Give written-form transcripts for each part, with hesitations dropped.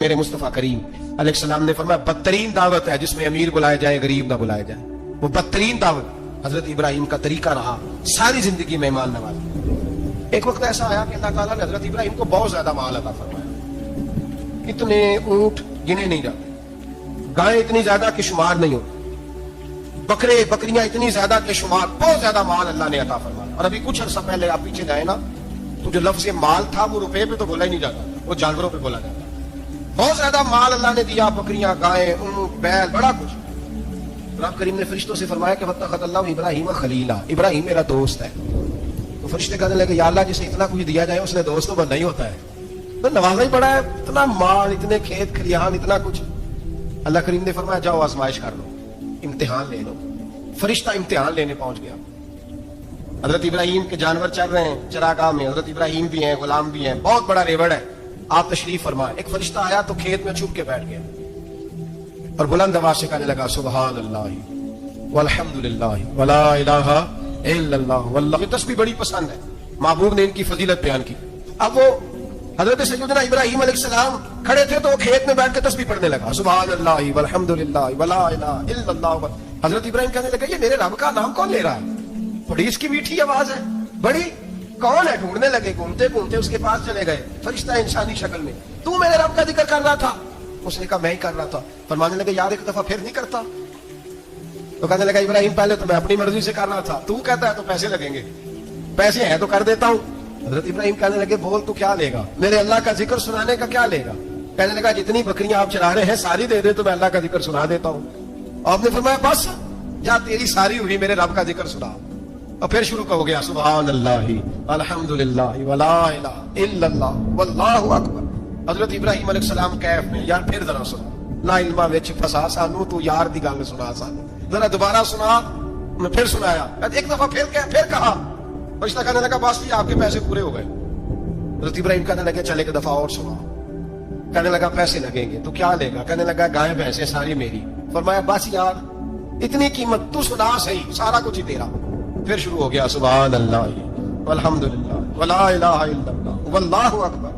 میرے مصطفیٰ کریم علیہ السلام نے فرمایا بدترین دعوت ہے جس میں امیر بلائے جائے غریب نہ بلائے جائے. وہ بدترین دعوت حضرت ابراہیم کا طریقہ رہا ساری زندگی مہمان نوازی. ایک وقت ایسا آیا کہ اللہ تعالیٰ نے حضرت ابراہیم کو بہت زیادہ مال عطا فرمایا. اتنے اونٹ گنے نہیں جاتے, گائیں اتنی زیادہ کہ شمار نہیں ہوتی, بکرے بکریاں اتنی زیادہ کہ شمار, بہت زیادہ مال اللہ نے عطا فرمایا. اور ابھی کچھ عرصہ پہلے آپ پیچھے جائیں نا تو جو لفظ مال تھا وہ روپے پہ تو بولا ہی نہیں جاتا, وہ جانوروں پہ بولا جاتا. بہت زیادہ مال اللہ نے دیا, بکریاں گائیں اونٹ بیل بڑا کچھ. رب کریم نے فرشتوں سے فرمایا کہ واتخذ اللہ ابراہیم خلیلا, ابراہیم میرا دوست ہے. تو فرشتے کہنے لگے یا اللہ جسے اتنا کچھ دیا جائے اس نے دوست تو بننا ہی ہوتا ہے, تو نوازا ہی پڑا ہے, اتنا مال اتنے کھیت کھلیان اتنا کچھ. اللہ کریم نے فرمایا جاؤ آزمائش کر لو, امتحان لے لو. فرشتہ امتحان لینے پہنچ گیا. حضرت ابراہیم کے جانور چل رہے ہیں چراگاہ میں, حضرت ابراہیم بھی ہیں غلام بھی ہیں, بہت بڑا ریوڑ ہے. آپ تشریف فرمائے. ایک فرشتہ آیا تو کھیت میں چھپ کے بیٹھ گیا اور بلند آواز سے کہنے لگا سبحان اللہ والحمدللہ ولا الہ الا اللہ واللہ. یہ تسبیح بڑی پسند ہے, محبوب نے ان کی فضیلت بیان کی. اب وہ حضرت سیدنا ابراہیم علیہ السلام کھڑے تھے تو وہ کھیت میں بیٹھ کے تسبیح پڑھنے لگا سبحان اللہ والحمدللہ ولا الہ الا اللہ. حضرت ابراہیم کہنے لگا یہ میرے رب کا نام کون لے رہا ہے, بڑی اس کی میٹھی آواز ہے, بڑی کون ہے. ڈھونڈنے لگے, گھومتے گھومتے اس کے پاس چلے گئے. فرشتہ انسانی شکل میں, تو میرے رب کا ذکر کر رہا تھا. اس نے کہا میں ہی کر رہا تھا. فرمانے لگے یار ایک دفعہ پھر نہیں کرتا. تو کہنے لگا ابراہیم پہلے تو میں اپنی مرضی سے کر رہا تھا, تو کہتا ہے تو پیسے لگیں گے, پیسے ہیں تو کر دیتا ہوں. حضرت ابراہیم کہنے لگے بول تو کیا لے گا, میرے اللہ کا ذکر سنانے کا کیا لے گا. کہنے لگا جتنی بکریاں آپ چرا رہے ہیں ساری دے دے تو میں اللہ کا ذکر سنا دیتا ہوں. آپ نے فرمایا بس جا تیری ساری ہوئی, میرے رب کا ذکر سنا. اور پھر شروع ہو گیا سبحان اللہ الحمدللہ ولا الہ الا اللہ واللہ اکبر. حضرت ابراہیم علیہ السلام کیف میں, یار پھر ذرا سنا, نا علما وچ پھسا سانو, تو یار دی گل سنا سانو, ذرا دوبارہ سنا. میں پھر سنایا, ایک دفعہ پھر کہا. فرشتہ کہنے لگا بس جی آپ کے پیسے پورے ہو گئے. حضرت ابراہیم کہنے لگے چل ایک دفعہ اور سنا. کہنے لگا پیسے لگیں گے, تو کیا لے گا. کہنے لگا گائیں بھینسیں ساری میری. فرمایا بس یار اتنی قیمت, تو سنا صحیح, سارا کچھ ہی تیرا. پھر شروع ہو گیا سبحان اللہ والحمدللہ ولا الہ الا اللہ واللہ اکبر.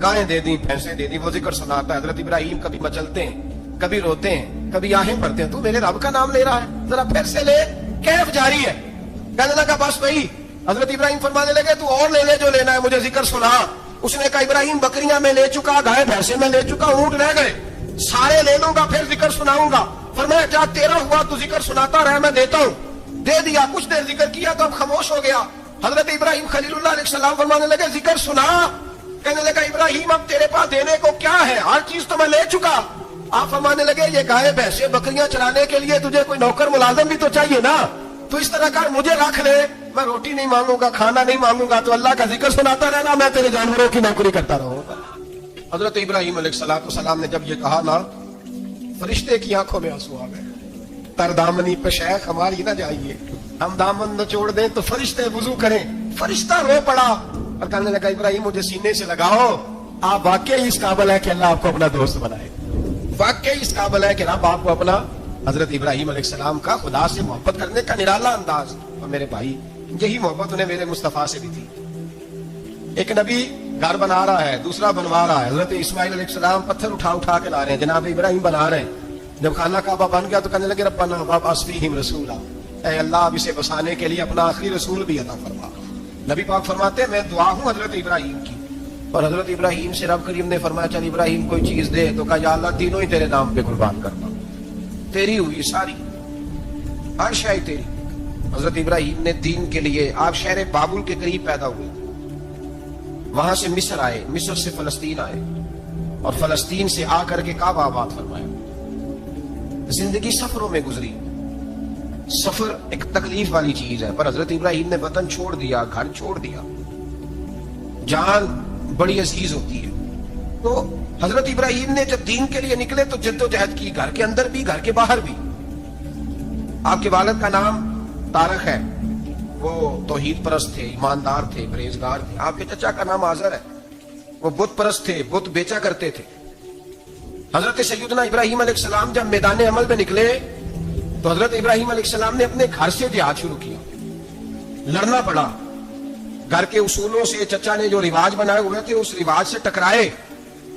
گائیں دے دی, بھینسیں دے دی, وہ ذکر سناتا ہے. حضرت ابراہیم کبھی مچلتے ہیں, کبھی روتے ہیں, کبھی آہیں پڑھتے ہیں. تو میرے رب کا نام لے رہا ہے, ذرا پھر سے لے. کیف جاری ہے. کہنے لگا بس بھائی. حضرت ابراہیم فرمانے لگے تو اور لے لے جو لینا ہے, مجھے ذکر سنا. اس نے کہا ابراہیم بکریاں میں لے چکا, گائیں بھینسیں میں لے چکا, اونٹ رہ گئے, سارے لے لوں گا پھر ذکر سناؤں گا. فرمایا جا تیرا ہوا تو ذکر سناتا رہے, میں دیتا ہوں. دے دیا, کچھ دیر ذکر کیا تو اب خاموش ہو گیا. حضرت ابراہیم خلیل اللہ علیہ السلام فرمانے لگے ذکر سنا. کہنے لگا ابراہیم اب تیرے پاس دینے کو کیا ہے, ہر چیز تو میں لے چکا. آپ فرمانے لگے یہ گائے بھینسیں بکریاں چرانے کے لیے تجھے کوئی نوکر ملازم بھی تو چاہیے نا, تو اس طرح کر مجھے رکھ لے, میں روٹی نہیں مانگوں گا, کھانا نہیں مانگوں گا, تو اللہ کا ذکر سناتا رہنا, میں تیرے جانوروں کی نوکری کرتا رہوں گا. حضرت ابراہیم علیہ السلام نے جب یہ کہا نا, فرشتے کی آنکھوں میں آنسو آ گئے. تردامنی پہ شیخ ہماری نہ جائیے, ہم دامن نہ چھوڑ دیں تو فرشتے وضو کریں. فرشتہ رو پڑا اور کہنے لگا ابراہیم مجھے سینے سے لگاؤ, آپ واقعی اس قابل ہے کہ اللہ آپ کو اپنا دوست بنائے, واقعی اس قابل ہے کہ رب آپ کو اپنا. حضرت ابراہیم علیہ السلام کا خدا سے محبت کرنے کا نرالا انداز. اور میرے بھائی یہی محبت انہیں میرے مصطفیٰ سے بھی تھی. ایک نبی گھر بنا رہا ہے, دوسرا بنوا رہا ہے. حضرت اسماعیل علیہ السلام پتھر اٹھا اٹھا کے لا رہے ہیں, جناب ابراہیم بنا رہے ہیں. جب خانہ کعبہ بن گیا تو کہنے لگے ربنا وابعث فیہم رسولا, اے اللہ اب اسے بسانے کے لیے اپنا آخری رسول بھی عطا فرما. نبی پاک فرماتے ہیں میں دعا ہوں حضرت ابراہیم کی. اور حضرت ابراہیم سے رب کریم نے فرمایا چل ابراہیم کوئی چیز دے, تو کہا یا اللہ تینوں ہی تیرے نام پہ قربان کرنا, تیری ہوئی ساری, ہر شے تیری. حضرت ابراہیم نے دین کے لیے, آپ شہر بابل کے قریب پیدا ہوئے, وہاں سے مصر آئے, مصر سے فلسطین آئے, اور فلسطین سے آ کر کے کعبہ آباد فرمایا. زندگی سفروں میں گزری. سفر ایک تکلیف والی چیز ہے, پر حضرت ابراہیم نے وطن چھوڑ دیا, گھر چھوڑ دیا. جان بڑی عزیز ہوتی ہے. تو حضرت ابراہیم نے جب دین کے لیے نکلے تو جد و جہد کی, گھر کے اندر بھی گھر کے باہر بھی. آپ کے والد کا نام طارق ہے, وہ توحید پرست تھے, ایماندار تھے, پرہیزگار تھے. آپ کے چچا کا نام آزر ہے, وہ بت پرست تھے, بت بیچا کرتے تھے. حضرت سیدنا ابراہیم علیہ السلام جب میدان عمل میں نکلے تو حضرت ابراہیم علیہ السلام نے اپنے گھر سے جہاد شروع کیا. لڑنا پڑا, گھر کے اصولوں سے چچا نے جو رواج بنائے ہوئے تھے اس رواج سے ٹکرائے.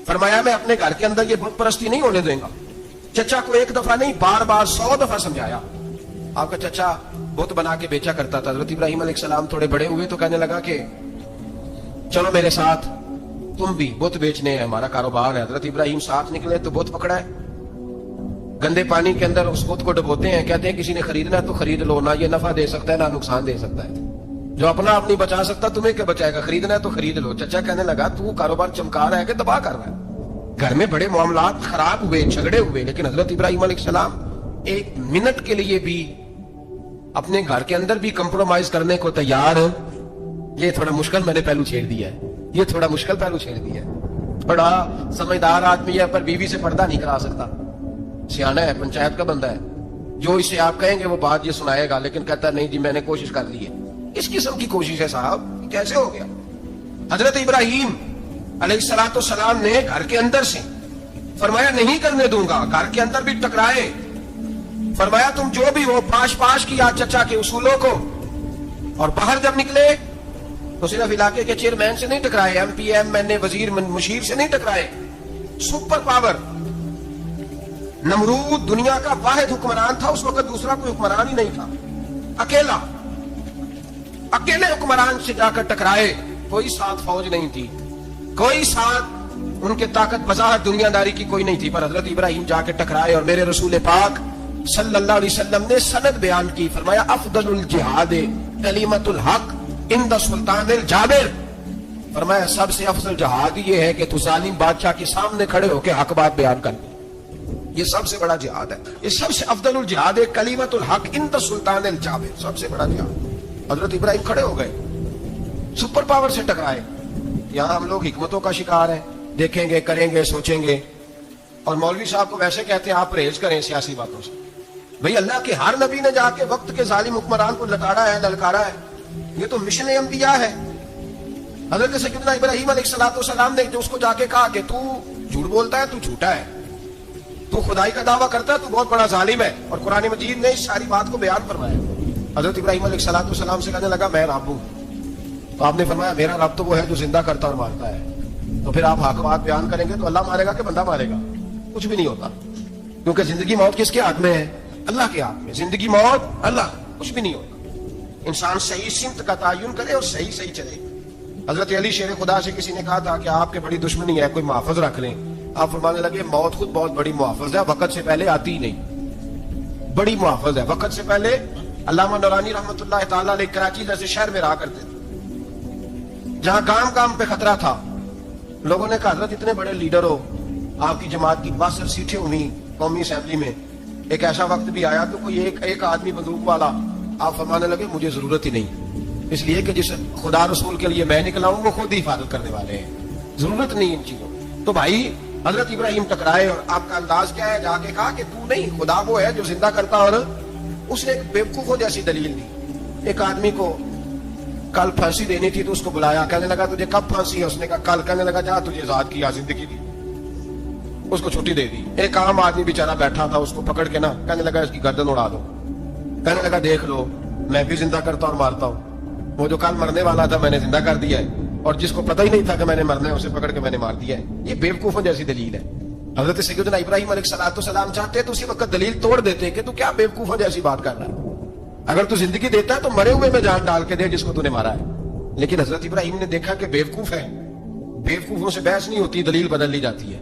فرمایا میں اپنے گھر کے اندر یہ بت پرستی نہیں ہونے دوں گا. چچا کو ایک دفعہ نہیں بار بار 100 دفعہ سمجھایا. آپ کا چچا بت بنا کے بیچا کرتا تھا. حضرت ابراہیم علیہ السلام تھوڑے بڑے ہوئے تو کہنے لگا کہ چلو میرے ساتھ, تم بھی بت بیچنے ہیں, ہمارا کاروبار ہے. حضرت ابراہیم ساتھ نکلے تو بت پکڑا ہے, گندے پانی کے اندر اس بت کو ڈبوتے ہیں, کہتے ہیں کسی نے خریدنا ہے تو خرید لو, نہ یہ نفع دے سکتا ہے نہ نقصان دے سکتا ہے, جو اپنا آپ نہیں بچا سکتا تمہیں کیا بچائے گا, خریدنا ہے تو خرید لو. چچا کہنے لگا تو کاروبار چمکا رہا ہے کہ تباہ کر رہا ہے. گھر میں بڑے معاملات خراب ہوئے, جھگڑے ہوئے, لیکن حضرت ابراہیم علیہ السلام ایک منٹ کے لیے بھی اپنے گھر کے اندر بھی کمپرومائز کرنے کو تیار. یہ تھوڑا مشکل میں نے پہلو چھیڑ دیا ہے, یہ تھوڑا مشکل پہلو چھیڑ دیا ہے. بڑا سمجھدار آدمی ہے پر بیوی سے پردہ نہیں کرا سکتا, سیانا ہے, پنچایت کا بندہ ہے, جو اسے آپ کہیں گے وہ بات یہ سنائے گا, لیکن کہتا نہیں جی میں نے کوشش کر لی ہے. اس قسم کی کوشش ہے صاحب, کیسے ہو گیا؟ حضرت ابراہیم علیہ السلام نے گھر کے اندر سے فرمایا نہیں کرنے دوں گا. گھر کے اندر بھی ٹکرائے, فرمایا تم جو بھی ہو پاش کیا چچا کے اصولوں کو, اور باہر جب نکلے تو صرف علاقے کے چیئرمین سے نہیں ٹکرائے, ایم پی ایم این اے وزیر مشیر سے نہیں ٹکرائے. سپر پاور نمرود دنیا کا واحد حکمران تھا اس وقت, دوسرا کوئی حکمران ہی نہیں تھا, اکیلے حکمران سے جا کر ٹکرائے. کوئی ساتھ فوج نہیں تھی, کوئی ساتھ ان کے طاقت بظاہر دنیا داری کی کوئی نہیں تھی, پر حضرت ابراہیم جا کے ٹکرائے. اور میرے رسول پاک صلی اللہ علیہ وسلم نے سند بیان کی, فرمایا افضل الجہاد کلمۃ الحق عند سلطان الجابر. فرمایا سب سے افضل جہاد یہ ہے کہ تو ظالم بادشاہ کے سامنے کھڑے ہو کے حق بات بیان کر. یہ سب سے بڑا جہاد ہے, یہ سب سے افضل الجہاد کلمۃ الحق عند سلطان الجابر, سب سے بڑا جہاد. حضرت ابراہیم کھڑے ہو گئے, سپر پاور سے ٹکرائے. یہاں ہم لوگ حکمتوں کا شکار ہیں, دیکھیں گے, کریں گے, سوچیں گے, اور مولوی صاحب کو ویسے کہتے ہیں آپ پرہیز کریں سیاسی باتوں سے. بھئی اللہ کے ہر نبی نے جا کے وقت کے ظالم حکمران کو لتاڑا ہے, للکارا ہے. یہ تو مشن انبیاء ہے. حضرت سیدنا ابراہیم علیہ السلام نے جو اس کو جا کے کہا کہ تو جھوٹ بولتا ہے, تو جھوٹا ہے, تو خدائی کا دعویٰ کرتا ہے, تو بہت بڑا ظالم ہے. اور قرآن مجید نے اس ساری بات کو بیان فرمایا. حضرت ابراہیم علیہ السلام سے کہنے لگا میں رب ہوں. تو آپ نے فرمایا میرا رب تو وہ ہے جو زندہ کرتا اور مارتا ہے. تو پھر آپ حق بات بیان کریں گے تو اللہ مارے گا کہ بندہ مارے گا؟ کچھ بھی نہیں ہوتا, کیونکہ زندگی موت کس کے ہاتھ میں ہے؟ اللہ کے ہاتھ میں. زندگی موت اللہ, کچھ بھی نہیں ہوتا. انسان صحیح سمت کا تعین کرے اور صحیح چلے. حضرت علی شیر خدا سے کسی نے کہا تھا کہ آپ کے بڑی دشمنی ہے, کوئی محافظ رکھ لیں. آپ فرمانے لگے موت خود بہت بڑی محافظ ہے, وقت سے پہلے آتی ہی نہیں. بڑی محافظ ہے, وقت سے پہلے. علامہ نورانی رحمۃ اللہ تعالیٰ علیہ کراچی جیسے شہر میں رہا کرتے تھے, جہاں کام پہ خطرہ تھا. لوگوں نے کہا حضرت اتنے بڑے لیڈر ہو, آپ کی جماعت کی 62 سیٹیں ہوئی قومی اسمبلی میں, ایک ایسا وقت بھی آیا تو کوئی ایک آدمی بندوق والا. آپ فرمانے لگے مجھے ضرورت ہی نہیں, اس لیے کہ جس خدا رسول کے لیے میں نکلا ہوں وہ خود ہی حفاظت کرنے والے ہیں, ضرورت نہیں ان چیزوں. تو بھائی حضرت ابراہیم ٹکرائے, اور آپ کا انداز کیا ہے؟ جا کے کہا کہ تو نہیں, خدا وہ ہے جو زندہ کرتا. اور اس نے ایک بیوقوفوں جیسی دلیل دی. ایک آدمی کو کل پھانسی دینی تھی تو اس کو بلایا, کہنے لگا تجھے کب پھانسی ہے؟ اس نے کہا کل. کہنے لگا جا تجھے آزاد کیا, زندگی دی, اس کو چھٹی دے دی. ایک عام آدمی بیچارہ بیٹھا تھا, اس کو پکڑ کے نا کہنے لگا اس کی گردن اڑا دو. کہنے لگا دیکھ لو میں بھی زندہ کرتا اور مارتا ہوں, وہ جو کل مرنے والا تھا میں نے زندہ کر دیا ہے, اور جس کو پتہ ہی نہیں تھا کہ میں نے مرنا ہے اسے پکڑ کے میں نے مار دیا ہے. یہ بیوقوفوں جیسی دلیل ہے. حضرت سیدنا ابراہیم علیہ السلام چاہتے تو اسی وقت دلیل توڑ دیتے کہ تو کیا بیوقوفوں جیسی بات کر رہا ہے, اگر تو زندگی دیتا ہے تو مرے ہوئے میں جان ڈال کے دے جس کو تو نے مارا ہے. لیکن حضرت ابراہیم نے دیکھا کہ بیوقوف ہے, بیوقوفوں سے بحث نہیں ہوتی, دلیل بدل لی جاتی ہے,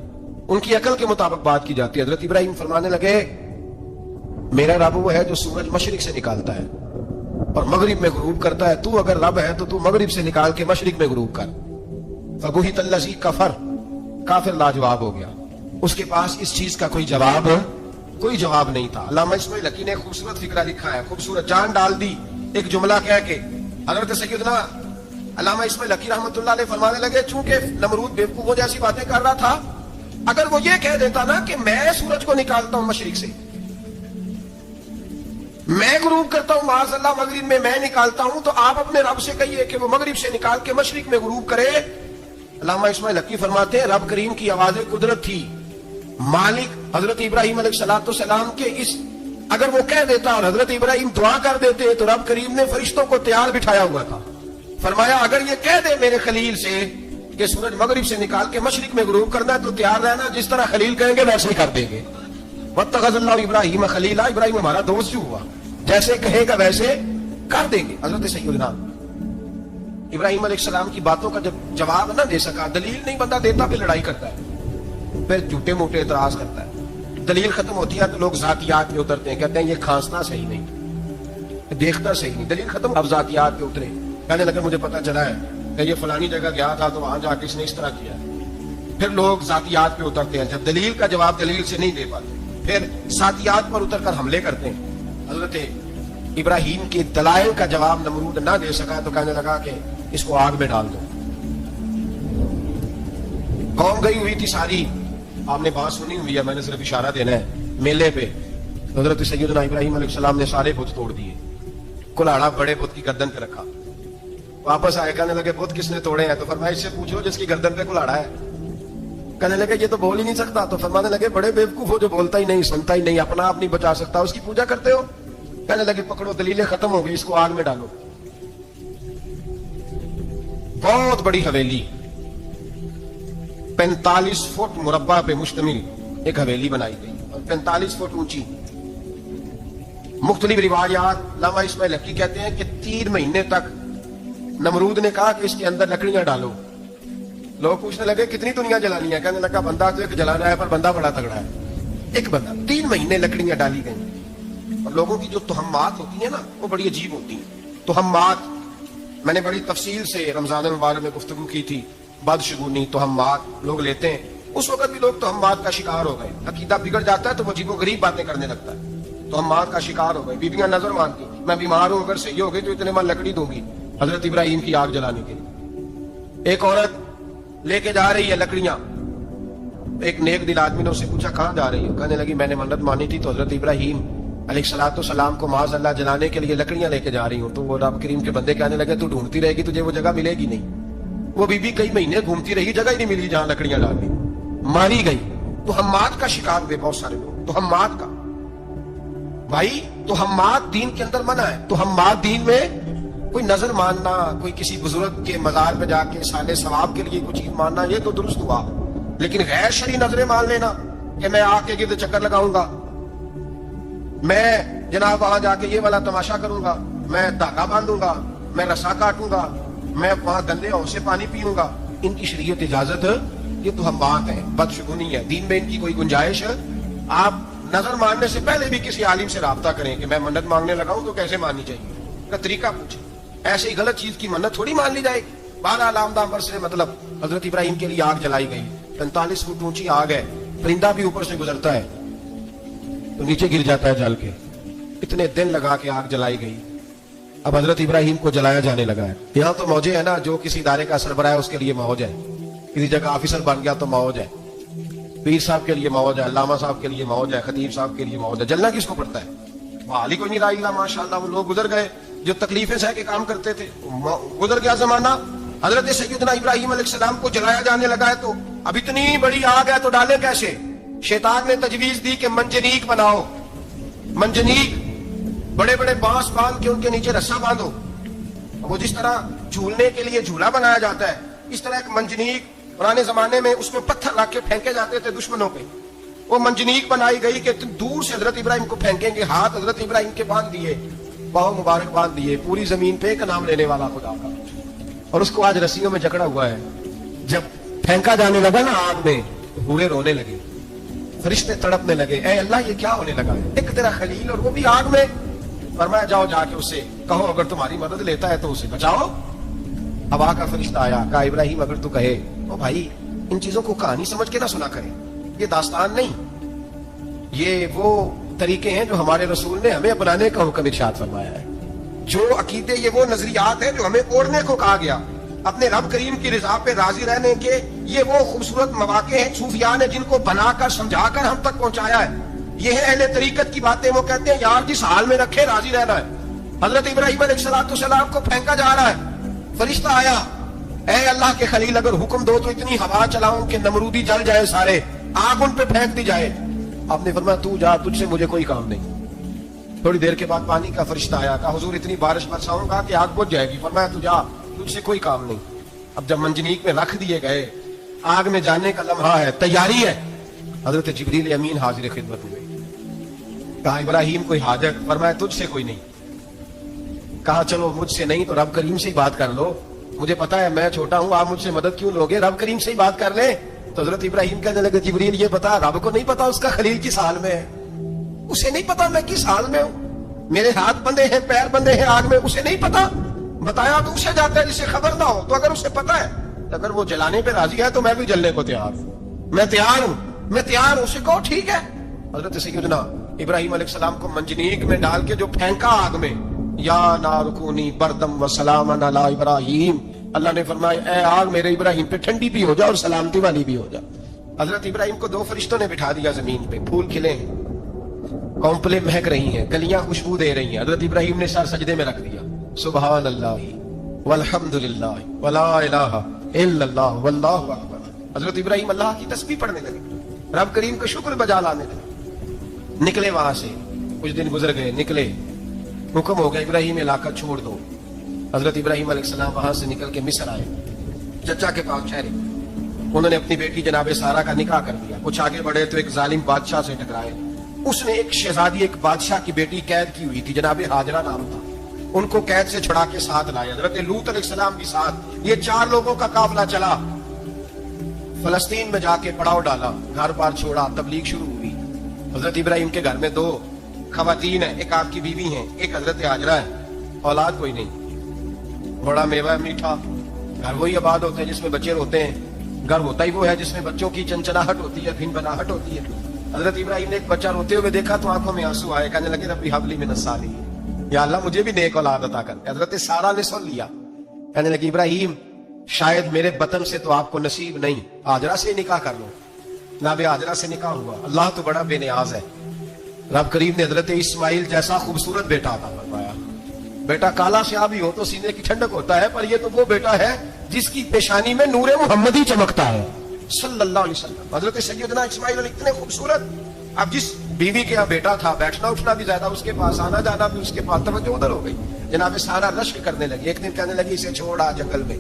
ان کی عقل کے مطابق بات کی جاتی ہے. حضرت ابراہیم فرمانے لگے میرا رب وہ ہے جو سورج مشرق سے نکالتا ہے اور مغرب میں غروب کرتا ہے. تو اگر رب ہے تو مغرب سے نکال کے مشرق میں غروب کر. فبہت الذی کفر, کافر لاجواب ہو گیا, اس کے پاس اس چیز کا کوئی جواب نہیں تھا. علامہ اسماعیل حقی نے خوبصورت فکرہ لکھا ہے, خوبصورت جان ڈال دی ایک جملہ کہہ کے. حضرت سیدنا علامہ اسماعیل حقی رحمۃ اللہ علیہ فرمانے لگے چونکہ نمرود بیوقوفوں جیسی باتیں کر رہا تھا, اگر وہ یہ کہہ دیتا نا کہ میں سورج کو نکالتا ہوں مشرق سے, میں غروب کرتا ہوں معاذ اللہ مغرب میں, میں نکالتا ہوں, تو آپ اپنے رب سے کہیے کہ وہ مغرب سے نکال کے مشرق میں غروب کرے. علامہ اسماعیل حقی فرماتے ہیں رب کریم کی آواز قدرت تھی, مالک حضرت ابراہیم علیہ السلام کے اس, اگر وہ کہہ دیتا اور حضرت ابراہیم دعا کر دیتے تو رب کریم نے فرشتوں کو تیار بٹھایا ہوا تھا. فرمایا اگر یہ کہہ دے میرے خلیل سے کہ سورج مغرب سے نکال کے مشرق میں غروب کرنا ہے تو تیار رہنا، جس طرح خلیل کہیں گے ویسے ہی کر دیں گے. واتخذ اللہ ابراہیم خلیلا، ابراہیم ہمارا دوست جو ہوا، جیسے کہے گا ویسے کر دیں گے. حضرت سیدنا ابراہیم علیہ السلام کی باتوں کا جب جواب نہ دے سکا، دلیل نہیں بندہ دیتا، پھر لڑائی کرتا ہے، پھر جھوٹے موٹے اعتراض کرتا ہے. دلیل ختم ہوتی ہے تو لوگ ذاتیات پہ اترتے ہیں، کہتے ہیں یہ کھانسنا صحیح نہیں، دیکھنا صحیح نہیں. دلیل ختم، اب ذاتیات پہ اترے، کہنے لگا مجھے پتا چلا ہے کہ یہ فلانی جگہ گیا تھا تو وہاں جا کے اس نے اس طرح کیا. پھر لوگ ذاتیات پہ اترتے ہیں، جب دلیل کا جواب دلیل سے نہیں دے پاتے پھر ذاتیات پر اتر کر حملے کرتے ہیں. حضرت ابراہیم کے دلائل کا جواب نمرود نہ دے سکا تو کہنے لگا کہ اس کو آگ میں ڈال دو. قوم گئی ہوئی تھی ساری، آپ نے بات سنی ہوئی ہے، میں نے صرف اشارہ دینا ہے. میلے پہ حضرت سیدنا ابراہیم علیہ السلام نے سارے بت توڑ دیے، کلاڑا بڑے بت کی گردن پہ رکھا. واپس آئے، کہنے لگے بت کس نے توڑے ہیں؟ تو فرمایا اس سے پوچھو جس کی گردن پہ کلاڑا ہے. کہنے لگے یہ تو بول ہی نہیں سکتا. تو فرمانے لگے بڑے بیوقوف ہو جو بولتا ہی نہیں، سنتا ہی نہیں، اپنا آپ نہیں بچا سکتا، اس کی پوجا کرتے ہو. کہنے لگے پکڑو، دلیلیں ختم ہو گئی، اس کو آگ میں ڈالو. بہت بڑی حویلی 45 فٹ مربع پہ مشتمل ایک حویلی بنائی گئی اور 45 فٹ اونچی. مختلف روایات، علامہ اسماعیل حقی کہتے ہیں کہ 3 مہینے تک نمرود نے کہا کہ اس کے اندر لکڑیاں ڈالو. لوگ پوچھنے لگے کتنی دنیا جلانی ہے؟ کہنے لگا بندہ تو ایک جلانا ہے، پر بندہ بڑا تگڑا ہے، ایک بندہ. 3 مہینے لکڑیاں ڈالی گئی. اور لوگوں کی جو تہمات ہوتی ہیں نا وہ بڑی عجیب ہوتی ہیں. تہمات میں نے بڑی تفصیل سے رمضان المبارک میں گفتگو کی تھی. بدشگونی، تہمات لوگ لیتے ہیں. اس وقت بھی لوگ تہمات کا شکار ہو گئے. عقیدہ بگڑ جاتا ہے تو وہ عجیب و غریب باتیں کرنے لگتا ہے. تہمات کا شکار ہو گئے. بیویاں نظر مانتی، میں بیمار ہوں، اگر صحیح ہو گئی تو اتنے من لکڑی دوں گی حضرت ابراہیم کی آگ جلانے کے لیے. ایک عورت لے کے جا رہی ہے لکڑیاں. ایک نیک دل آدمی نے اسے پوچھا کہاں جا رہی ہو؟ کہنے لگی میں نے منت مانی تھی تو حضرت ابراہیم علیہ الصلوۃ والسلام کو معاذ اللہ جلانے کے لیے لکڑیاں لے کے جا رہی ہوں. تو وہ رب کریم کے بندے کہنے لگے تو ڈھونڈتی رہے گی، تجھے وہ جگہ ملے گی نہیں. وہ بی بی کئی مہینے گھومتی رہی، جگہ ہی نہیں ملی جہاں لکڑیاں ڈالنی، ماری گئی. تہمات کا شکار ہوئے بہت سارے لوگ. تہمات کا بھائی، تہمات دین کے اندر منع ہے. تہمات دین میں کوئی نظر ماننا، کوئی کسی بزرگ کے مزار پہ جا کے سالے ثواب کے لیے کوئی چیز ماننا، یہ تو درست ہوا. لیکن غیر شرعی نظریں مان لینا کہ میں آ کے گرد چکر لگاؤں گا، میں جناب وہاں جا کے یہ والا تماشا کروں گا، میں دھاگا باندھوں گا، میں رسا کاٹوں گا، میں وہاں گندے ہوں سے پانی پیوں گا، ان کی شریعت اجازت، یہ تو ہم بات ہے، بدشگونی ہے. دین میں ان کی کوئی گنجائش. آپ نظر ماننے سے پہلے بھی کسی عالم سے رابطہ کریں کہ میں منت مانگنے لگا ہوں تو کیسے ماننی چاہیے کا طریقہ پوچھیں. ایسے ہی غلط چیز کی منت تھوڑی مان لی جائے گی. بہرحال آمدہ پر سے مطلب حضرت ابراہیم کے لیے آگ جلائی گئی. 45 فٹ اونچی آگ ہے، پرندہ بھی اوپر سے گزرتا ہے تو نیچے گر جاتا ہے جل کے. اتنے دن لگا کے آگ جلائی گئی. اب حضرت ابراہیم کو جلایا جانے لگا ہے. یہاں تو موجیں ہے نا، جو کسی ادارے کا سربراہ ہے اس کے لیے موج ہے، کسی جگہ آفیسر بن گیا تو موج ہے، پیر صاحب کے لیے موج ہے، علامہ صاحب کے لیے موج ہے، خطیب صاحب کے لیے موج ہے. جلنا کس کو پڑتا ہے؟ بحالی کوئی نہیں رہا اللہ ماشاءاللہ. وہ لوگ گزر گئے جو تکلیفیں سہ کے کام کرتے تھے، گزر گیا زمانہ. حضرت سیدنا ابراہیم علیہ السلام کو جلایا جانے لگا ہے تو اب اتنی بڑی آگ ہے تو ڈالے کیسے؟ شیطان نے تجویز دی کہ منجنیق بناؤ. منجنیق، بڑے بڑے بانس باندھ کے ان کے نیچے رسا باندھو. وہ جس طرح جھولنے کے لیے جھولا بنایا جاتا ہے، اس طرح ایک منجنیق پرانے زمانے میں اس میں پتھر رکھ کے پھینکے جاتے تھے دشمنوں پہ. وہ منجنیق بنائی گئی کہ دور سے حضرت ابراہیم کو پھینکیں گے. ہاتھ حضرت ابراہیم کے باندھ دیے، پاؤں مبارک باندھ دیے. پوری زمین پہ ایک نام لینے والا خدا کا، اور اس کو آج رسیوں میں جکڑا ہوا ہے. جب پھینکا جانے لگا نا آگ میں، بوڑھے رونے لگے، فرشتے تڑپنے لگے، اے اللہ یہ کیا ہونے لگا ہے؟ ایک تیرا خلیل اور وہ بھی آگ میں. فرمایا جاؤ جا کے اس سے کہو اگر تمہاری مدد لیتا ہے تو اسے بچاؤ. ہوا کا فرشتہ آیا، کہا ابراہیم اگر تو کہے. او بھائی، ان چیزوں کو کہانی سمجھ کے نہ سنا کرے، یہ داستان نہیں، یہ وہ طریقے ہیں جو ہمارے رسول نے ہمیں اپنانے کا حکم ارشاد فرمایا ہے. جو عقیدے، یہ وہ نظریات ہیں جو ہمیں اوڑھنے کو کہا گیا. اپنے رب کریم کی رضا پہ راضی رہنے کے یہ وہ خوبصورت مواقع ہیں صوفیاء نے جن کو بنا کر سمجھا کر ہم تک پہنچایا ہے. یہ ہے اہل طریقت کی باتیں. وہ کہتے ہیں یار جس حال میں رکھے راضی رہنا ہے. حضرت ابراہیم علیہ السلام کو پھینکا جا رہا ہے، فرشتہ آیا، اے اللہ کے خلیل اگر حکم دو تو اتنی ہوا چلاؤں کہ نمرودی جل جائے سارے، آگ ان پہ پھینک دی جائے. آپ نے فرمایا تو جا، تجھ سے مجھے کوئی کام نہیں. تھوڑی دیر کے بعد پانی کا فرشتہ آیا، کہا حضور اتنی بارش برساؤں گا کہ آگ بجھ جائے گی. فرمایا تو جا، تجھ سے کوئی کام نہیں. اب جب منجنیک میں رکھ دیے گئے, آگ میں جانے کا لمحہ ہے, تیاری ہے, حضرت جبریل امین حاضر خدمت ہوئے. کہا ابراہیم کوئی حاجت؟ فرمایا تجھ سے کوئی نہیں. کہا چلو مجھ سے نہیں تو رب کریم سے ہی بات کر لو, مجھے پتا ہے میں چھوٹا ہوں, آپ مجھ سے مدد کیوں لوگے, رب کریم سے ہی بات کر لیں. تو حضرت ابراہیم کہنے لگے جبریل یہ بتا, رب کو نہیں پتا اس کا خلیل کس حال میں ہے, اسے نہیں پتا میں کس حال میں ہوں, میرے ہاتھ بندے ہیں پیر بندے ہیں آگ میں, اسے نہیں پتا. بتایا تو اسے جاتا ہے جسے خبر نہ ہو. تو اگر اسے پتا ہے, اگر وہ جلانے پہ راضی ہے تو میں بھی جلنے کو تیار ہوں, میں تیار ہوں, میں تیار ہوں. اسے کہو ٹھیک ہے. حضرت سیدنا ابراہیم علیہ السلام کو منجنیک میں ڈال کے جو پھینکا آگ میں, یا نار کونی بردم و سلاما علی ابراہیم, اللہ نے فرمایا اے آگ میرے ابراہیم پہ ٹھنڈی بھی ہو جا اور سلامتی والی بھی ہو جا. حضرت ابراہیم کو 2 فرشتوں نے بٹھا دیا زمین پہ, پھول کھلے ہیں, کونپلیں مہک رہی ہیں, کلیاں خوشبو دے رہی ہیں. حضرت ابراہیم نے سر سجدے میں رکھ دیا, سبحان اللہ والحمد للہ ولا الہ الا اللہ واللہ اکبر. حضرت ابراہیم اللہ کی تسبیح پڑھنے لگے, رب کریم کا شکر بجا لانے لگے. نکلے وہاں سے, کچھ دن گزر گئے, نکلے, حکم ہو گیا ابراہیم علاقہ چھوڑ دو. حضرت ابراہیم علیہ السلام وہاں سے نکل کے مصر آئے, چچا کے پاس ٹھہرے. انہوں نے اپنی بیٹی جناب سارہ کا نکاح کر دیا. کچھ آگے بڑھے تو ایک ظالم بادشاہ سے ٹکرائے. اس نے ایک شہزادی, ایک بادشاہ کی بیٹی قید کی ہوئی تھی, جناب ہاجرہ نام تھا, ان کو قید سے چھڑا کے ساتھ لائے. حضرت لوط علیہ السلام بھی ساتھ. یہ 4 لوگوں کا قافلہ چلا, فلسطین میں جا کے پڑاؤ ڈالا, گھر بار چھوڑا, تبلیغ شروع ہوئی. حضرت ابراہیم کے گھر میں 2 خواتین ہیں, ایک آپ کی بیوی ہیں, ایک حضرت ہاجرہ ہے. اولاد کوئی نہیں, بڑا میوہ میٹھا گھر وہی آباد ہوتے ہیں جس میں بچے روتے ہیں, گھر ہوتا ہی وہ ہے جس میں بچوں کی چنچناہٹ ہوتی ہے, بھن بناہٹ ہوتی ہے. حضرت ابراہیم نے ایک بچہ روتے ہوئے دیکھا تو آنکھوں میں آنسو آئے, کہنے لگے ربی حب لی من الصالحین, یا اللہ مجھے بھی نیک اولاد عطا کر. حضرت سارہ نے سن لیا, کہنے لگی ابراہیم شاید میرے بطن سے تو آپ کو نصیب نہیں, ہاجرہ سے نکاح کر لو. جناب ہاجرہ سے نکاح ہوا. اللہ تو بڑا بے نیاز ہے, رب کریم نے حضرت اسماعیل جیسا خوبصورت بیٹا عطا فرمایا. بیٹا کالا سیاہ بھی ہو تو سینے کی ٹھنڈک ہوتا ہے, پر یہ تو وہ بیٹا ہے جس کی پیشانی میں نور محمدی چمکتا ہے صلی اللہ علیہ وسلم. حضرت سیدنا اسماعیل علیہ اتنے خوبصورت. اب جس بیوی کے یہاں بیٹا تھا, بیٹھنا اٹھنا بھی زیادہ اس کے پاس, آنا جانا بھی اس کے پاس, توجہ ادھر ہو گئی. جناب سارا رشک کرنے لگی. ایک دن کہنے لگی اسے چھوڑا جنگل میں,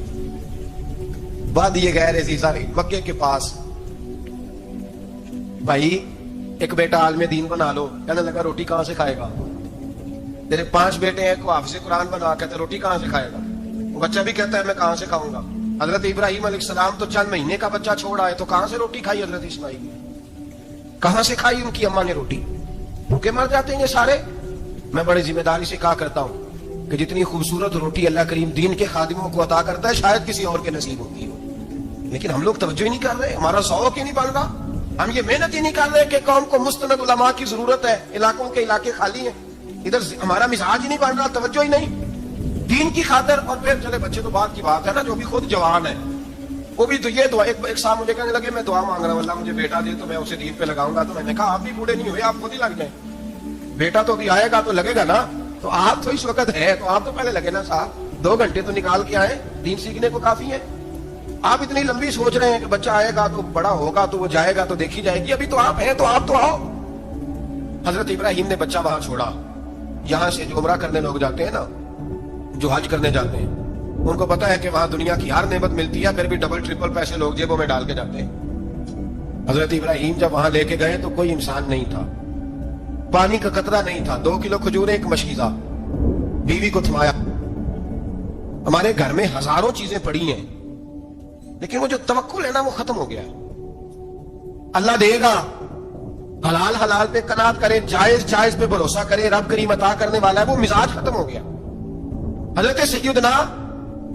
وادی غیر عزیزہ مکے کے پاس, بھائی ایک بیٹا عالم دین بنا لو. کہنے لگا روٹی کہاں سے کھائے گا, تیرے 5 بیٹے ہیں, کو حافظ قرآن بنا, کہتے روٹی کہاں سے کھائے گا. وہ بچہ بھی کہتا ہے میں کہاں سے کھاؤں گا. حضرت ابراہیم علیہ السلام تو چند مہینے کا بچہ چھوڑ آئے, تو کہاں سے روٹی کھائی حضرت اسماعیل نے, کہاں سے کھائی ان کی اماں نے روٹی. بھوکے مر جاتے ہیں یہ سارے. میں بڑی ذمہ داری سے کہا کرتا ہوں کہ جتنی خوبصورت روٹی اللہ کریم دین کے خادموں کو عطا کرتا ہے شاید کسی اور کے نصیب ہوتی ہو, لیکن ہم لوگ توجہ ہی نہیں کر رہے, ہمارا ذوق ہی نہیں بن رہا, ہم یہ محنت ہی نہیں کر رہے کہ قوم کو مستند علماء کی ضرورت ہے, علاقوں کے علاقے خالی ہیں, ادھر ہمارا مزاج ہی نہیں بن رہا, توجہ ہی نہیں دین کی خاطر. اور پھر چلے بچے تو بات کی بات ہے نا, جو بھی خود جوان ہے وہ بھی تو یہ دعا, ایک صاحب مجھے کہنے لگے میں دعا مانگ رہا ہوں اللہ مجھے بیٹا دے تو میں اسے دین پہ لگاؤں گا. تو میں نے کہا آپ بھی بوڑھے نہیں ہوئے, آپ خود ہی لگ جائیں, بیٹا تو ابھی آئے گا تو لگے گا نا, تو آپ تو اس وقت ہے تو آپ تو پہلے لگے نا صاحب, 2 گھنٹے تو نکال کے آئے, دین سیکھنے کو کافی ہے. آپ اتنی لمبی سوچ رہے ہیں کہ بچہ آئے گا تو بڑا ہوگا تو وہ جائے گا تو دیکھی جائے گی, ابھی تو آپ ہیں تو آپ تو آؤ. حضرت ابراہیم نے بچہ وہاں چھوڑا. یہاں سے جو عمرہ کرنے لوگ جاتے ہیں نا, جو حج کرنے جاتے ہیں, ان کو پتا ہے کہ وہاں دنیا کی ہر نعمت ملتی ہے, پھر بھی ڈبل ٹرپل پیسے لوگ جیبوں میں ڈال کے جاتے ہیں. حضرت ابراہیم جب وہاں لے کے گئے تو کوئی انسان نہیں تھا, پانی کا قطرہ نہیں تھا, 2 کلو کھجوریں, ایک مشکیزہ. بیوی کو تھمایا. ہمارے گھر میں ہزاروں چیزیں پڑی ہیں, لیکن وہ جو توکل ہے نا وہ ختم ہو گیا. اللہ دے گا, حلال حلال پہ قناعت کرے, جائز جائز پہ بھروسہ کرے, رب کریم عطا کرنے والا ہے, وہ مزاج ختم ہو گیا. حضرت سیدنا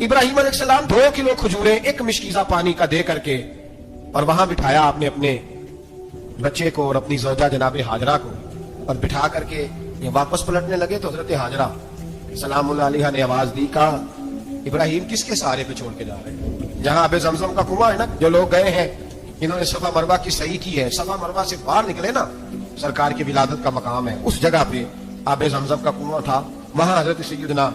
ابراہیم علیہ السلام 2 کلو کھجوریں, ایک مشکیزہ پانی کا دے کر کے, اور وہاں بٹھایا آپ نے اپنے بچے کو اور اپنی زوجہ جناب ہاجرہ کو, اور بٹھا کر کے یہ واپس پلٹنے لگے تو حضرت ہاجرہ سلام اللہ علیہ نے آواز دی, کہا ابراہیم کس کے سہارے پہ چھوڑ کے جا رہے ہیں. جہاں آب زمزم کا کنواں ہے نا, جو لوگ گئے ہیں انہوں نے صفا مروہ کی صحیح کی ہے, صفا مروہ سے باہر نکلے نا, سرکار کی ولادت کا مقام ہے, اس جگہ پہ آب زمزم کا کنواں تھا, وہاں حضرت سیدنا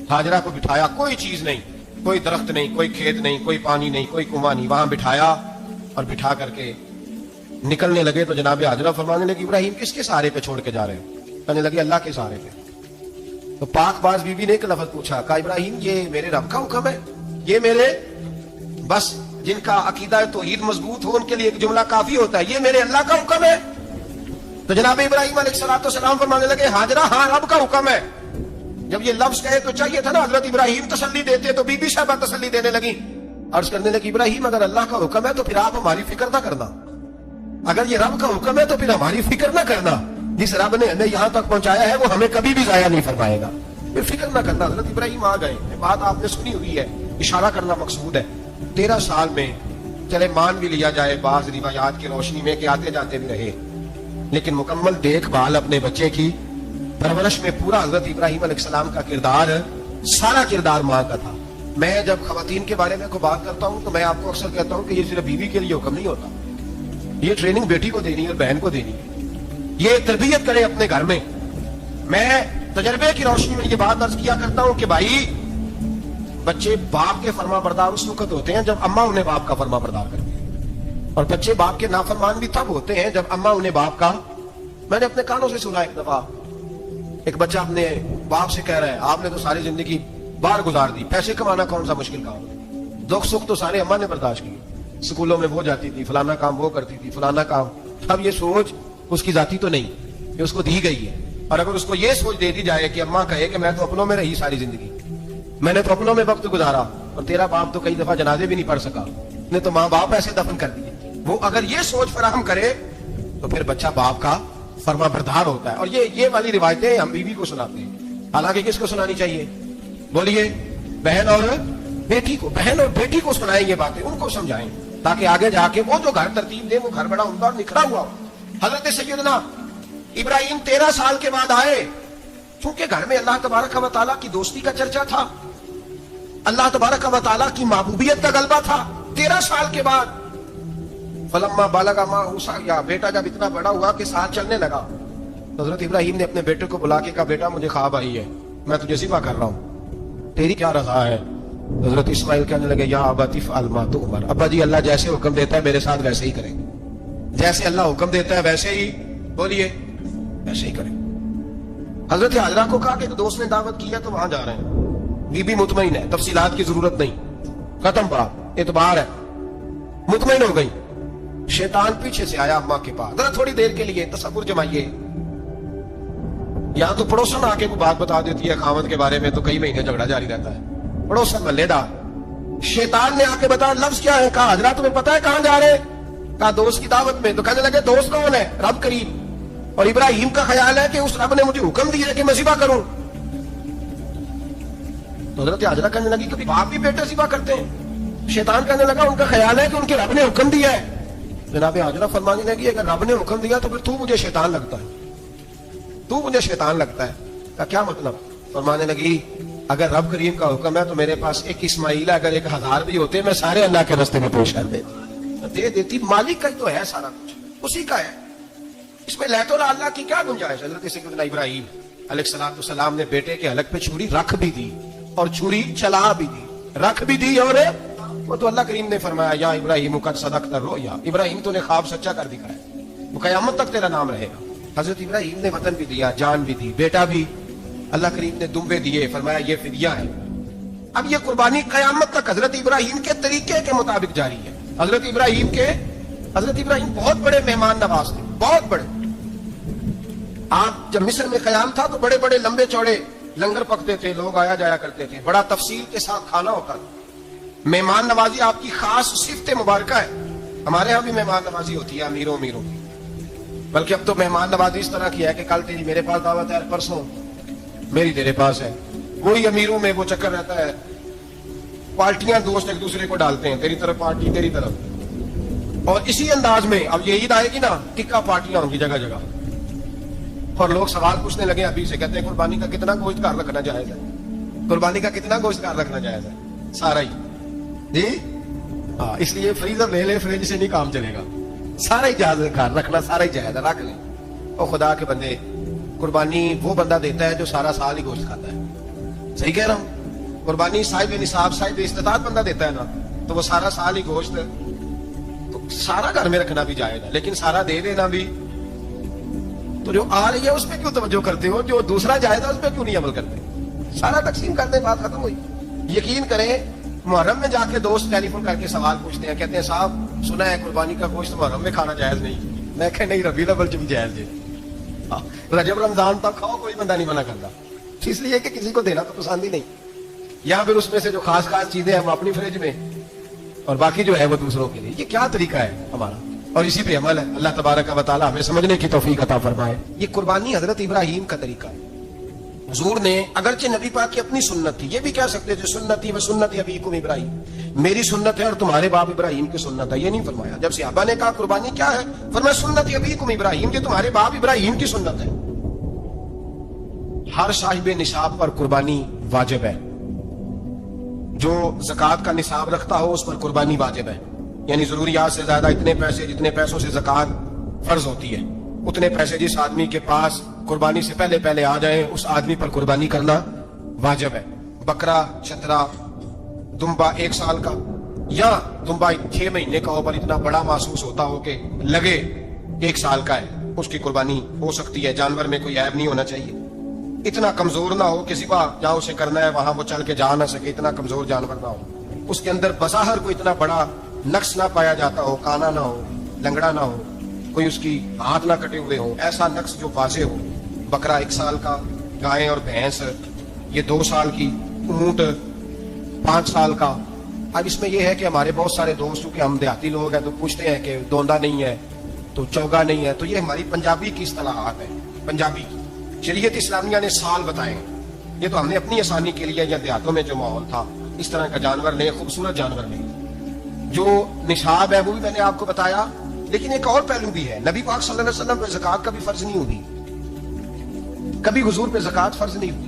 ہاجرہ کو بٹھایا. کوئی چیز نہیں, کوئی درخت نہیں, کوئی کھیت نہیں, کوئی پانی نہیں, کوئی کنواں نہیں, وہاں بٹھایا اور بٹھا کر کے نکلنے لگے تو جناب ہاجرہ فرمانے لگے ابراہیم کس کے سہارے پہ چھوڑ کے جا رہے ہیں. کہنے لگے اللہ کے سہارے پہ. تو پاک باز بیوی نے ایک لفظ پوچھا, کہا ابراہیم یہ میرے رب کا حکم ہے. یہ میرے بس جن کا عقیدہ توحید مضبوط ہو ان کے لیے ایک جملہ کافی ہوتا ہے، یہ میرے اللہ کا حکم ہے۔ تو جناب ابراہیم علیہ السلام فرمانے لگے ہاجرہ ہاں رب کا حکم ہے۔ جب یہ لفظ کہے تو چاہیے تھا نا حضرت ابراہیم تسلی دیتے، تو بی بی صاحبہ تسلی دینے لگی، عرض کرنے لگی ابراہیم اگر اللہ کا حکم ہے تو پھر آپ ہماری فکر نہ کرنا، اگر یہ رب کا حکم ہے تو پھر ہماری فکر نہ کرنا، جس رب نے ہمیں یہاں تک پہنچایا ہے وہ ہمیں کبھی بھی ضائع نہیں فرمائے گا، پھر فکر نہ کرنا۔ حضرت ابراہیم آ گئے، بات آپ نے سنی ہوئی ہے، اشارہ کرنا مقصود ہے۔ 13 سال میں چلے مان بھی لیا جائے بعض روایات کی روشنی میں کہ آتے جاتے بھی رہے، لیکن مکمل دیکھ بھال اپنے بچے کی پرورش میں پورا حضرت ابراہیم علیہ السلام کا کردار، سارا کردار ماں کا تھا۔ میں جب خواتین کے بارے میں کوئی بات کرتا ہوں تو میں آپ کو اکثر کہتا ہوں کہ یہ صرف بیوی کے لیے حکم نہیں ہوتا، یہ ٹریننگ بیٹی کو دینی ہے اور بہن کو دینی ہے، یہ تربیت کرے اپنے گھر میں۔ میں تجربے کی روشنی میں یہ بات عرض کیا کرتا ہوں کہ بھائی بچے باپ کے فرما بردار اس وقت ہوتے ہیں جب اماں انہیں باپ کا فرما بردار کرتی ہے، اور بچے باپ کے نافرمان بھی تب ہوتے ہیں جب اماں انہیں باپ کا۔ میں نے اپنے کانوں سے سنا ایک دفعہ ایک بچہ اپنے باپ سے کہہ رہا ہے آپ نے تو ساری زندگی باہر گزار دی، پیسے کمانا کون سا مشکل کام، دکھ سکھ تو سارے اماں نے برداشت کی، سکولوں میں وہ جاتی تھی، فلانا کام وہ کرتی تھی، فلانا کام۔ اب یہ سوچ اس کی ذاتی تو نہیں، یہ اس کو دی گئی ہے، اور اگر اس کو یہ سوچ دے دی جائے کہ اماں کہے کہ میں تو اپنوں میں رہی ساری زندگی، میں نے تو اپنوں میں وقت گزارا، اور تیرا باپ تو کئی دفعہ جنازے بھی نہیں پڑھ سکا، نے تو ماں باپ ایسے دفن کر دیے، وہ اگر یہ سوچ فراہم کرے تو پھر بچہ باپ کا فرما بردار ہوتا ہے۔ اور یہ والی روایتیں ہم بیوی کو سناتے ہیں، حالانکہ کس کو سنانی چاہیے؟ بولیے، بہن اور بیٹی کو، بہن اور بیٹی کو سنائیں یہ باتیں، ان کو سمجھائیں تاکہ آگے جا کے وہ جو گھر ترتیب دے وہ گھر بڑا عمدہ اور نکھرا ہوا ہو۔ حضرت سیدنا ابراہیم 13 سال کے بعد آئے، چونکہ گھر میں اللہ تبارک و تعالیٰ کی دوستی کا چرچا تھا، اللہ تبارک و تعالیٰ کی محبوبیت کا غلبہ تھا۔ 13 سال کے بعد فلما بالغ معه السعی، بیٹا جب اتنا بڑا ہوا کہ ساتھ چلنے لگا، تو حضرت ابراہیم نے اپنے بیٹے کو بلا کے کہا بیٹا مجھے خواب آئی ہے، میں تجھے ذبح کر رہا ہوں، تیری کیا رضا ہے؟ حضرت اسماعیل کہنے لگے یا ابت افعل ما تؤمر، ابا جی اللہ جیسے حکم دیتا ہے میرے ساتھ ویسے ہی کریں، جیسے اللہ حکم دیتا ہے ویسے ہی، بولیے ویسے ہی کریں۔ حضرت حاجرہ کو کہا کہ ایک دوست نے دعوت کی ہے تو وہاں جا رہے ہیں، بی بی مطمئن ہے، تفصیلات کی ضرورت نہیں، ختم بات، اعتبار ہے، مطمئن ہو گئی۔ شیطان پیچھے سے آیا اماں کے پاس، ذرا تھوڑی دیر کے لیے تصور جمائیے، یہاں تو پڑوسن آ کے کوئی بات بتا دیتی ہے خاوند کے بارے میں تو کئی مہینے جھگڑا جاری رہتا ہے، پڑوسن محلے دار۔ شیطان نے آ کے بتایا لفظ کیا ہے، کہا حضرات تمہیں پتا ہے کہاں جا رہے؟ کہا دوست کی دعوت میں۔ تو کہنے لگے دوست کون ہے؟ رب کریم، اور ابراہیم کا خیال ہے کہ اس رب نے مجھے حکم دیا کہ میں ذبح کروں۔ تو حضرت حاجرہ کہنے لگی کبھی باپ بھی بیٹے ذبح کرتے ہیں؟ شیطان کہنے لگا ان کا خیال ہے کہ ان کے رب نے حکم دیا ہے۔ جناب حاجرہ فرمانے لگی اگر رب نے حکم دیا تو پھر تو مجھے شیطان لگتا ہے، تو مجھے شیطان لگتا ہے۔ کا کیا مطلب؟ فرمانے لگی اگر رب کریم کا حکم ہے تو میرے پاس ایک اسماعیل ہے، اگر 1000 بھی ہوتے میں سارے اللہ کے راستے میں پیش کر دے دیتی، مالک کا ہی تو ہے سارا کچھ، اسی کا ہے، اس میں لہت اور اللہ کی کیا گنجائش؟ حضرت سیدنا ابراہیم علیہ السلام نے بیٹے کے حلق پہ چھری رکھ بھی دی اور چھری چلا بھی دی، رکھ بھی دی، اور وہ تو اللہ کریم نے فرمایا یا ابراہیم قد صدقت الرؤیا، ابراہیم تو نے خواب سچا کر دکھایا، وہ قیامت تک تیرا نام رہے گا۔ حضرت ابراہیم نے وطن بھی دیا، جان بھی دی، بیٹا بھی، اللہ کریم نے دمبے دیے، فرمایا یہ فدیہ ہے۔ اب یہ قربانی قیامت تک حضرت ابراہیم کے طریقے کے مطابق جاری ہے۔ حضرت ابراہیم بہت بڑے مہمان نواز تھے، بہت بڑے۔ آپ جب مصر میں قیام تھا تو بڑے بڑے لمبے چوڑے لنگر پکتے تھے، لوگ آیا جایا کرتے تھے، بڑا تفصیل کے ساتھ کھانا ہوتا تھا۔ مہمان نوازی آپ کی خاص صفت مبارکہ ہے، ہمارے ہاں بھی مہمان نوازی ہوتی ہے امیروں کی، بلکہ اب تو مہمان نوازی اس طرح کی ہے کہ کل تیری میرے پاس دعوت ہے، پرسوں میری تیرے پاس ہے، وہی امیروں میں وہ چکر رہتا ہے، پارٹیاں دوست ایک دوسرے کو ڈالتے ہیں، تیری طرف پارٹی تیری طرف، اور اسی انداز میں اب یہ عید آئے گی نا ٹکا پارٹیاں ہوں گی جگہ جگہ، اور لوگ سوال پوچھنے لگے ابھی سے، کہتے ہیں قربانی کا کتنا گوشت کار رکھنا جائز ہے، قربانی کا کتنا گوشت کار رکھنا جائز ہے؟ سارا ہی جی ہاں، اس لیے فریزر لے لے، فریج سے نہیں کام چلے گا، سارا ہی جائز کار رکھنا، سارا ہی جائز ہے، رکھ لیں۔ اور خدا کے بندے قربانی وہ بندہ دیتا ہے جو سارا سال ہی گوشت کھاتا ہے، صحیح کہہ رہا ہوں؟ قربانی صاحب نصاب صاحب استطاعت بندہ دیتا ہے نا، تو وہ سارا سال ہی گوشت، تو سارا گھر میں رکھنا بھی جائز ہے، لیکن سارا دے دینا بھی، تو جو آ رہی ہے اس پہ کیوں توجہ کرتے ہو، جو دوسرا جائز ہے اس پہ کیوں نہیں عمل کرتے؟ سارا تقسیم کر دیں، بات ختم ہوئی۔ یقین کریں محرم میں جا کے دوست ٹیلی فون کر کے سوال پوچھتے ہیں, کہتے ہیں صاحب سنا ہے قربانی کا گوشت محرم میں کھانا جائز نہیں. میں کہ نہیں, ربیع الاول بھی جائز ہے, رجب رمضان تک کھاؤ, کوئی بندہ نہیں منع کرتا. اس لیے کہ کسی کو دینا تو پسند ہی نہیں, یا پھر اس میں سے جو خاص خاص چیزیں ہم اپنی فریج میں اور باقی جو ہے وہ دوسروں کے لیے. یہ کیا طریقہ ہے ہمارا, اور اسی پہ عمل ہے. اللہ تبارک و تعالی ہمیں سمجھنے کی توفیق عطا فرمائے. یہ قربانی حضرت ابراہیم کا طریقہ ہے. حضور نے اگرچہ نبی پاک کی اپنی سنت تھی, یہ بھی کہہ سکتے تھے سنتی و سنت ابیکم ابراہیم, میری سنت ہے اور تمہارے باپ ابراہیم کی سنت ہے. یہ نہیں فرمایا. جب صحابہ نے کہا قربانی کیا ہے, فرمایا سنت ابیکم ابراہیم, یہ تمہارے باپ ابراہیم کی سنت ہے. ہر صاحب نصاب پر قربانی واجب ہے. جو زکوٰۃ کا نصاب رکھتا ہو اس پر قربانی واجب ہے. یعنی ضروریات سے زیادہ اتنے پیسے, جتنے پیسوں سے زکوٰۃ فرض ہوتی ہے, اتنے پیسے جس آدمی کے پاس قربانی سے پہلے آ جائیں اس آدمی پر قربانی کرنا واجب ہے. بکرا, چترا, دمبا 1 سال کا یا دمبا 6 مہینے کا ہو پر اتنا بڑا محسوس ہوتا ہو کہ لگے 1 سال کا ہے, اس کی قربانی ہو سکتی ہے. جانور میں کوئی عیب نہیں ہونا چاہیے, اتنا کمزور نہ ہو کہ ذبح جہاں اسے کرنا ہے وہاں وہ چل کے جا نہ سکے, اتنا کمزور جانور نہ ہو, اس کے اندر بظاہر کوئی اتنا بڑا نقص نہ پایا جاتا ہو, کانا نہ ہو, لنگڑا نہ ہو, کوئی اس کی ہاتھ نہ کٹے ہوئے ہو, ایسا نقص جو واضح ہو. بکرا 1 سال کا, گائے اور بھینس یہ 2 سال کی, اونٹ 5 سال کا. اب اس میں یہ ہے کہ ہمارے بہت سارے دوست کہ ہم دیہاتی لوگ ہیں تو پوچھتے ہیں کہ دوندا نہیں ہے تو چوگا نہیں ہے, تو یہ ہماری پنجابی کی اصطلاحات ہیں. پنجابی کی شریعت اسلامیہ نے سال بتائے, یہ تو ہم نے اپنی آسانی کے لیے, یا دیہاتوں میں جو ماحول تھا اس طرح کا جانور لیں, خوبصورت جانور لیں. جو نصاب ہے وہ بھی میں نے آپ کو بتایا, لیکن ایک اور پہلو بھی ہے. نبی پاک صلی اللہ علیہ وسلم پہ زکوٰۃ کبھی فرض نہیں ہوئی, کبھی حضور پہ زکوٰۃ فرض نہیں ہوئی.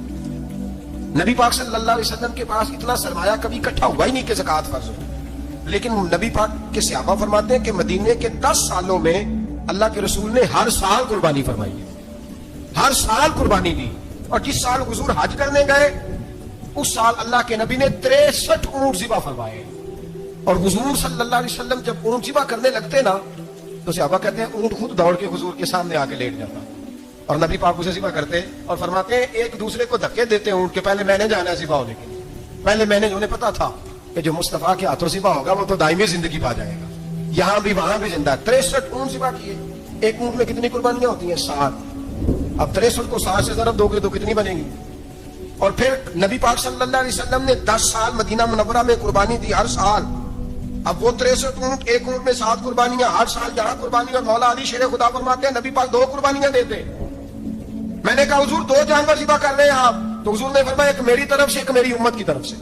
نبی پاک صلی اللہ علیہ وسلم کے پاس اتنا سرمایہ کبھی اکٹھا ہوا ہی نہیں کہ زکوٰۃ فرض ہو. لیکن نبی پاک کے صحابہ فرماتے ہیں کہ مدینے کے 10 سالوں میں اللہ کے رسول نے ہر سال قربانی فرمائی ہے, ہر سال قربانی دی. اور جس سال حضور حج کرنے گئے اس سال اللہ کے نبی نے 63 اونٹ ذبح فرمائے. اور حضور صلی اللہ علیہ وسلم جب اونٹ ذبح کرنے لگتے نا تو صحابہ کہتے ہیں اونٹ خود دوڑ کے حضور کے سامنے آ کے لیٹ جاتا, اور نبی پاک اسے ذبح کرتے اور فرماتے ہیں ایک دوسرے کو دھکے دیتے اونٹ کے, پہلے میں نے جانا ہے ذبح ہونے کے لیے, پہلے میں نے, انہیں پتا تھا کہ جو مصطفیٰ کے ہاتھوں ذبح ہوگا وہ تو دائمی زندگی پا جائے گا. یہاں بھی وہاں بھی زندہ. 63 اونٹ ذبح کیے. ایک اونٹ میں کتنی قربانیاں ہوتی ہیں؟ 7. اب 63 کو 7 سے ضرب دو گے تو کتنی بنے گی؟ اور پھر نبی پاک صلی اللہ علیہ وسلم نے 10 سال مدینہ منورہ میں قربانی دی, ہر سال. اب وہ 63 اونٹ, ایک اونٹ میں 7 قربانیاں, ہر سال یہاں قربانی. اور مولا علی شیر خدا فرماتے ہیں نبی پاک 2 قربانیاں دیتے. میں نے کہا حضور 2 جانور ذبح کر رہے ہیں آپ, تو حضور نے فرمایا ایک میری طرف سے, ایک میری امت کی طرف سے,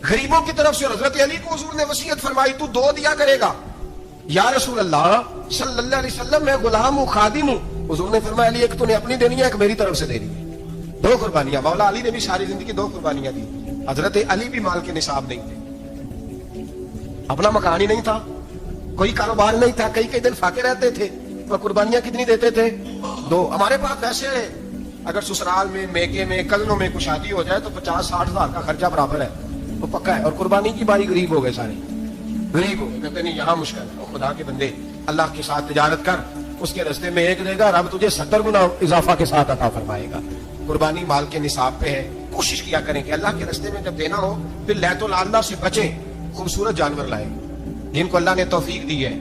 غریبوں کی طرف سے. اور حضرت علی کو حضور نے وصیت فرمائی تو 2 دیا کرے گا. یا رسول اللہ صلی اللہ علیہ وسلم میں غلام ہوں, خادم ہوں. حضور نے فرمایا علی ایک تو نے اپنی دینی ہے, ایک میری طرف سے دینی ہے. 2 قربانیاں. مولا علی نے بھی ساری زندگی 2 قربانیاں دی. حضرت علی بھی مال کے نصاب نہیں تھے, اپنا مکان ہی نہیں تھا, کوئی کاروبار نہیں تھا, کئی دن فاقے رہتے تھے, اور قربانیاں کتنی دیتے تھے؟ 2. ہمارے پاس ویسے اگر سسرال میں, میکے میں, کزنوں میں کچھ شادی ہو جائے تو 50-60 ہزار کا خرچہ برابر ہے, وہ پکا ہے. اور قربانی کی باری غریب ہو گئے, سارے غریب ہو گئے. کہتے نہیں یہاں مشکل ہے. خدا کے بندے اللہ کے ساتھ تجارت کر, اس کے رستے میں 1 دے گا, رب تجھے 70 گنا اضافہ کے ساتھ عطا فرمائے گا. قربانی مال کے نصاب پہ ہے. کوشش کیا کریں کہ اللہ کے رستے میں جب دینا ہو پھر لہت العلہ سے بچیں, خوبصورت جانور لائیں. جن کو اللہ نے توفیق دی ہے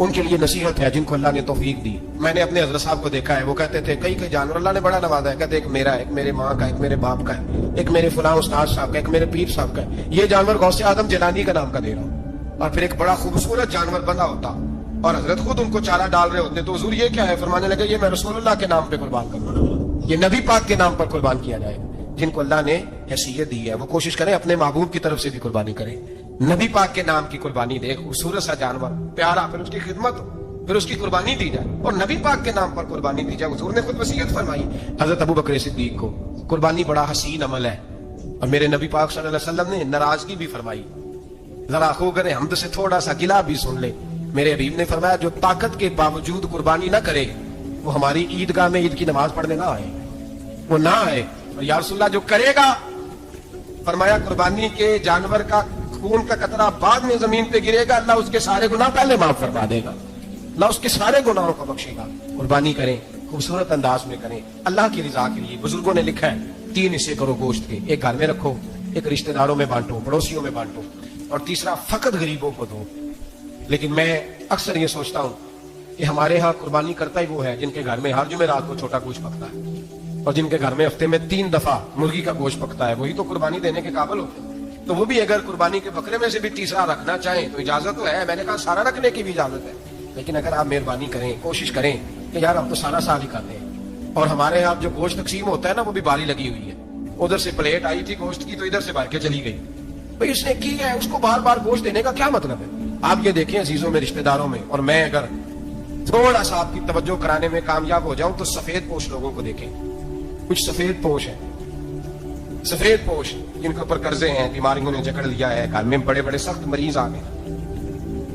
ان کے لیے نصیحت ہے, جن کو اللہ نے توفیق دی. میں نے اپنے حضرت صاحب کو دیکھا ہے, وہ کہتے تھے کئی جانور اللہ نے بڑا نوازا ہے. کہتے ایک میرا ہے, ایک میرے ماں کا, ایک میرے باپ کا ہے, ایک میرے فلاں استاد صاحب کا, ایک میرے پیر صاحب کا ہے. یہ جانور غوث اعظم جیلانی کا نام کا دے رہا ہوں. اور پھر ایک بڑا خوبصورت جانور بندہ ہوتا, اور حضرت خود ان کو چارہ ڈال رہے ہوتے, تو حضور یہ کیا ہے؟ فرمانے لگے یہ میں رسول اللہ کے نام پہ قربان کروں, یہ نبی پاک کے نام پر قربان کیا جائے. جن کو اللہ نے حیثیت دی ہے وہ کوشش کریں اپنے محبوب کی طرف سے بھی قربانی کریں, نبی پاک کے نام کی قربانی دے. خوبصورت سا جانور پیارا, پھر اس کی خدمت, پھر اس کی قربانی دی جائے, اور نبی پاک کے نام پر قربانی دی جائے. حضور نے خود وصیت فرمائی حضرت ابو بکر صدیق کو, قربانی بڑا حسین عمل ہے. اور میرے نبی پاک صلی اللہ علیہ وسلم نے ناراضگی بھی فرمائی, ذرا خوگر حمد سے تھوڑا سا گلا بھی سن لے. میرے حبیب نے فرمایا جو طاقت کے باوجود قربانی نہ کرے وہ ہماری عیدگاہ میں عید کی نماز پڑھنے نہ آئے, وہ نہ آئے. اور یا رسول اللہ جو کرے گا, فرمایا قربانی کے جانور کا خون کا قطرہ بعد میں زمین پہ گرے گا, اللہ اس کے سارے گناہ پہلے معاف فرما دے گا, اللہ اس کے سارے گناہوں کو بخشے گا. قربانی کریں, خوبصورت انداز میں کریں, اللہ کی رضا کے لیے. بزرگوں نے لکھا ہے 3 حصے کرو گوشت کے, ایک گھر میں رکھو, ایک رشتہ داروں میں بانٹو, پڑوسیوں میں بانٹو, اور تیسرا فقط غریبوں کو دو. لیکن میں اکثر یہ سوچتا ہوں کہ ہمارے ہاں قربانی کرتا ہی وہ ہے جن کے گھر میں ہر جمعرات کو چھوٹا گوشت پکتا ہے, اور جن کے گھر میں ہفتے میں 3 دفعہ مرغی کا گوشت پکتا ہے, وہی تو قربانی دینے کے قابل ہوتے ہیں. تو وہ بھی اگر قربانی کے بکرے میں سے بھی تیسرا رکھنا چاہیں تو اجازت تو ہے. میں نے کہا سارا رکھنے کی بھی اجازت ہے, لیکن اگر آپ مہربانی کریں, کوشش کریں کہ یار ہم تو سارا سال ہی کھاتے ہیں, اور ہمارے یہاں جو گوشت تقسیم ہوتا ہے نا, وہ بھی باری لگی ہوئی ہے. ادھر سے پلیٹ آئی تھی گوشت کی تو ادھر سے بھر کے چلی گئی. بھئی اس نے کی ہے, اس کو بار بار گوشت دینے کا کیا مطلب ہے؟ آپ یہ دیکھیں عزیزوں میں, رشتہ داروں میں, اور میں اگر تھوڑا سا آپ کی توجہ کرانے میں کامیاب ہو جاؤں تو سفید پوش لوگوں کو دیکھیں. کچھ سفید پوش ہیں, سفید پوش جن کے اوپر قرضے ہیں, بیماریوں نے جکڑ لیا ہے, گھر میں بڑے بڑے سخت مریض آ گئے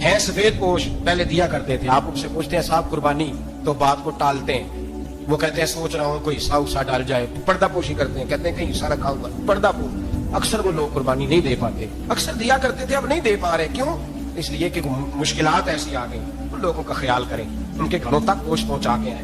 ہیں. سفید پوش پہلے دیا کرتے تھے. آپ ان سے پوچھتے ہیں صاحب قربانی, تو بات کو ٹالتے ہیں. وہ کہتے ہیں سوچ رہا ہوں کوئی حصہ ڈال جائے. پردہ پوشی کرتے ہیں, کہتے ہیں کہیں حصہ رکھا ہوگا, پردہ پوش. اکثر وہ لوگ قربانی نہیں دے پاتے. اکثر دیا کرتے تھے, اب نہیں دے پا رہے. کیوں؟ اس لیے کہ مشکلات ایسی آ گئی. ان لوگوں کا خیال کریں, ان کے گھروں تک گوشت پہنچا کے آئے.